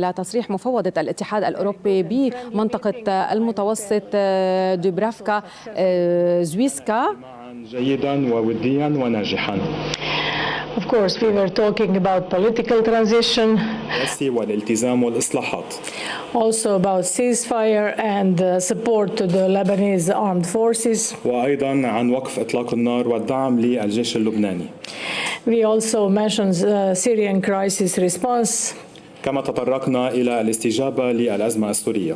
لتصريح مفوضة الإتحاد الأوروبي بمنطقة المتوسط دوبرافكا زويسكا جيدا ووديا وناجحا. Of course, we were talking about political transition. والالتزام والإصلاحات. Also about ceasefire and support to the Lebanese armed forces. وأيضا عن وقف إطلاق النار والدعم للجيش اللبناني. We also mentioned Syrian crisis response. كما تطرقنا إلى الاستجابة للأزمة السورية.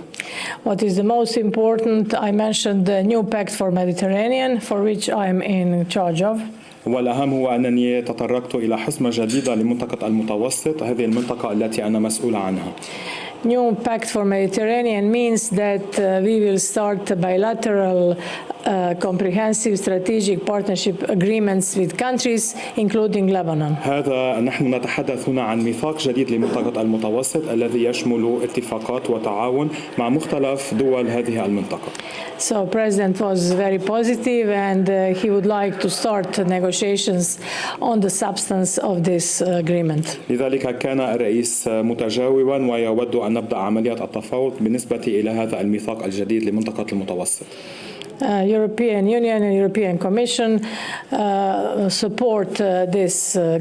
What is the most important? I mentioned the new pact for Mediterranean, for which I am in charge of. والأهم هو أنني تطرقت إلى حزمة جديدة لمنطقة المتوسط، هذه المنطقة التي أنا مسؤول عنها. New pact for Mediterranean means that we will start bilateral comprehensive strategic partnership agreements with countries including Lebanon. هذا نحن نتحدث هنا عن ميثاق جديد لمنطقة المتوسط الذي يشمل اتفاقات وتعاون مع مختلف دول هذه المنطقة. So President was very positive and he would like to start negotiations on the substance of this agreement. لذلك كان الرئيس متجاوبا ويود أن نبدأ عملية التفاوض بالنسبة إلى هذا الميثاق الجديد لمنطقة المتوسط. European Union and European Commission support this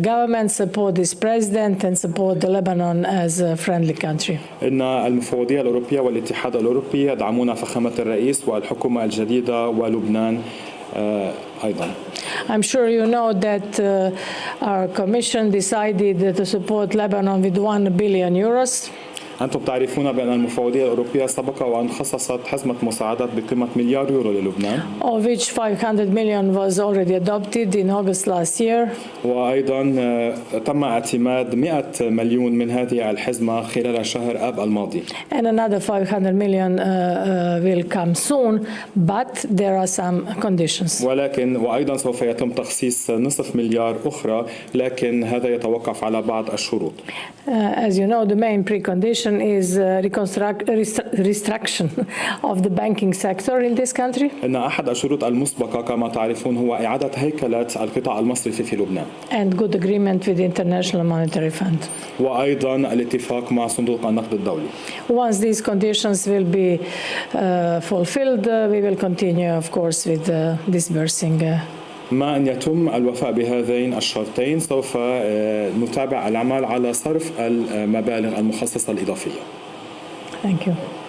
government, support this president and support the Lebanon as a friendly country. إن المفوضية الأوروبية والاتحاد الأوروبي يدعمون فخامة الرئيس والحكومة الجديدة ولبنان أيضا. I'm sure you know that our Commission decided to support Lebanon with 1 billion euros. أنتم تعرفون بأن المفوضية الأوروبية سبق وأن خصصت حزمة مساعدات بقيمة مليار يورو للبنان. Of which 500 million was already adopted in August last year. وأيضا تم اعتماد 100 مليون من هذه الحزمة خلال شهر آب الماضي. And another 500 million will come soon, but there are some conditions. وأيضا سوف يتم تخصيص نصف مليار أخرى، لكن هذا يتوقف على بعض الشروط. As you know, the main precondition is restructuring of the banking sector in this country. إن أحد الشروط المسبقة كما تعرفون هو إعادة هيكلة القطاع المصرفي في لبنان. And good agreement with the International Monetary Fund. وأيضا الاتفاق مع صندوق النقد الدولي. Once these conditions will be fulfilled, we will continue, of course, with disbursing. ما أن يتم الوفاء بهذين الشرطين سوف نتابع العمل على صرف المبالغ المخصصة الإضافية. Thank you.